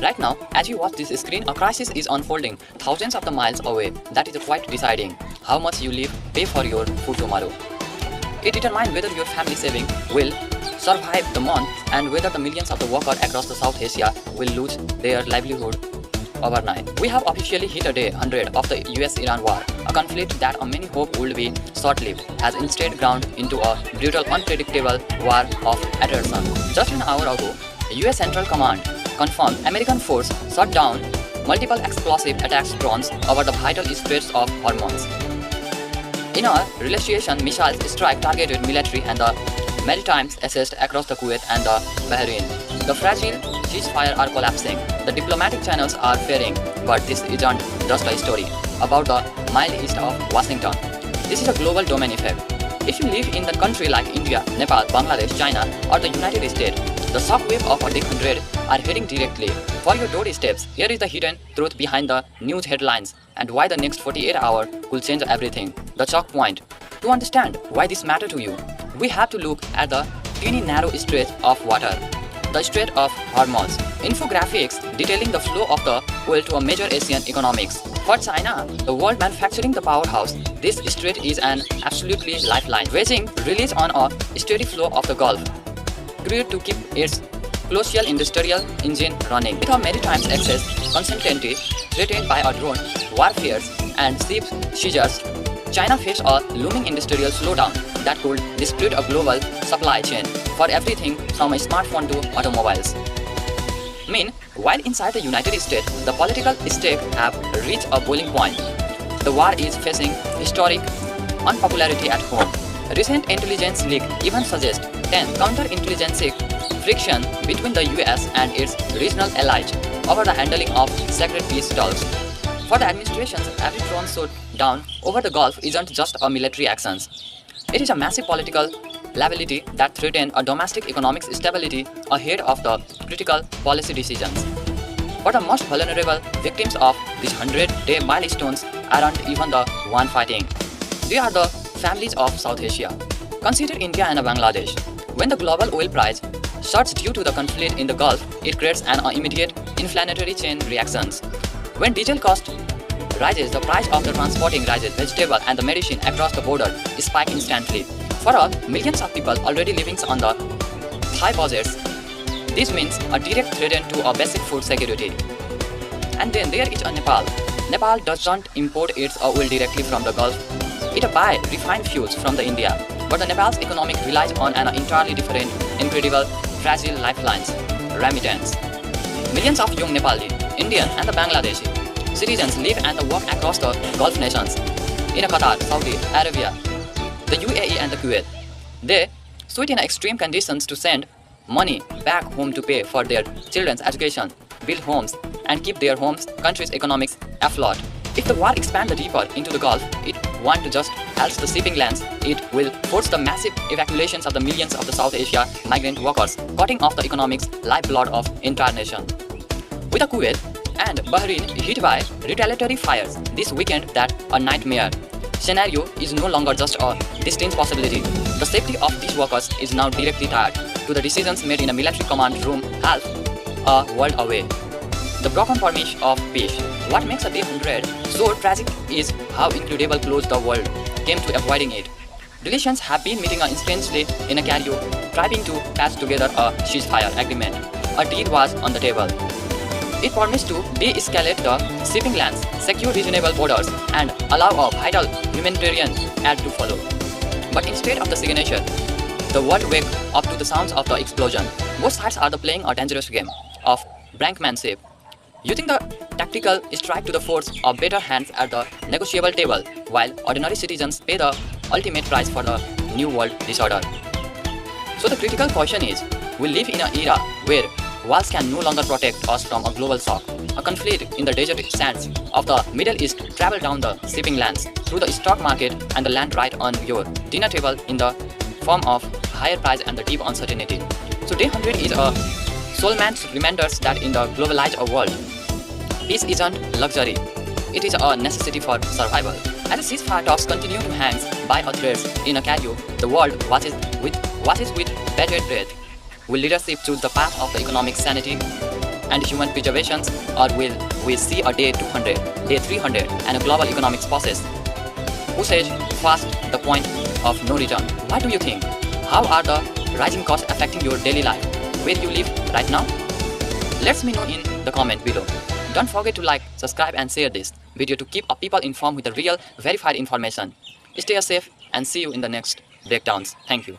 Right now, as you watch this screen, a crisis is unfolding thousands of the miles away that is quite deciding how much you live, pay for your food tomorrow. It determines whether your family saving will survive the month and whether the millions of the workers across the South Asia will lose their livelihood overnight. We have officially hit a day 100 of the US-Iran war, a conflict that many hoped would be short-lived has instead ground into a brutal, unpredictable war of attrition. Just an hour ago, US Central Command confirmed American force shot down multiple explosive attacks drones over the vital Straits of Hormuz. In a retaliation, missiles strike targeted military and the maritime assets across the Kuwait and the Bahrain. The fragile ceasefire are collapsing. The diplomatic channels are failing, but this isn't just a story about the mile east of Washington. This is a global domain effect. If you live in a country like India, Nepal, Bangladesh, China, or the United States, the shockwave of a day 100 are heading directly for your doorsteps. Here is the hidden truth behind the news headlines and why the next 48 hours will change everything. The choke point. To understand why this matters to you, we have to look at the teeny narrow stretch of water, the Strait of Hormuz. Infographics detailing the flow of the oil to a major Asian economics. For China, the world manufacturing the powerhouse, this strait is an absolutely lifeline, wedging release on a steady flow of the Gulf, crude to keep its colossal industrial engine running. With a maritime access constantly threatened by a drone warfare and ship seizures, China faced a looming industrial slowdown that could disrupt a global supply chain for everything from a smartphone to automobiles. Meanwhile, inside the United States, the political stakes have reached a boiling point. The war is facing historic unpopularity at home. Recent intelligence leak even suggests counterintelligence friction between the US and its regional allies over the handling of sacred peace talks. For the administration, every drone shot down over the Gulf isn't just a military action. It is a massive political liability that threatens a domestic economic stability ahead of the critical policy decisions. For the most vulnerable victims of these 100-day milestones aren't even the one fighting. They are the families of South Asia. Consider India and Bangladesh. When the global oil price surges due to the conflict in the Gulf, it creates an immediate inflammatory chain reactions. When diesel cost rises, the price of the transporting rises, vegetable and the medicine across the border spike instantly. For millions of people already living on the high budgets, this means a direct threat to a basic food security. And then there is Nepal. Nepal doesn't import its oil directly from the Gulf. It buys refined fuels from the India. But the Nepal's economy relies on an entirely different, incredible, fragile lifelines, remittance. Millions of young Nepali, Indian and the Bangladeshi citizens live and work across the Gulf nations, in Qatar, Saudi Arabia, the UAE and the Kuwait. They sweat in extreme conditions to send money back home to pay for their children's education, build homes, and keep their homes country's economics afloat. If the war expands deeper into the Gulf, it won't just help the shipping lanes, it will force the massive evacuations of the millions of the South Asia migrant workers, cutting off the economic's lifeblood of entire nation. With the Kuwait and Bahrain hit by retaliatory fires this weekend, that a nightmare scenario is no longer just a distant possibility. The safety of these workers is now directly tied to the decisions made in a military command room half a world away. The broken promise of peace. What makes a day 100 so tragic is how incredibly close the world came to avoiding it. Delegations have been meeting instantly in a Cairo, trying to patch together a ceasefire agreement. A deal was on the table. It promised to de-escalate the shipping lanes, secure reasonable borders, and allow a vital humanitarian aid to follow. But instead of the signature, the world wake up to the sounds of the explosion. Both sides are playing a dangerous game of brinkmanship, using the tactical strike to force a better hands at the negotiable table, while ordinary citizens pay the ultimate price for the new world disorder. So the critical question is, we live in an era where walls can no longer protect us from a global shock. A conflict in the desert sands of the Middle East travel down the shipping lanes, through the stock market and the land right on your dinner table in the form of higher price and the deep uncertainty. So day 100 is a soul-man's reminders that in the globalized world, peace isn't luxury, it is a necessity for survival. As the ceasefire talks continue to hang by a thread in a Cairo, the world watches with bated breath. Will leadership choose the path of the economic sanity and human preservation, or will we see a day 200, day 300, and a global economics process? Who says fast the point of no return? What do you think? How are the rising costs affecting your daily life? Where you live right now? Let me know in the comment below. Don't forget to like, subscribe and share this video to keep people informed with the real verified information. Stay safe and see you in the next breakdowns. Thank you.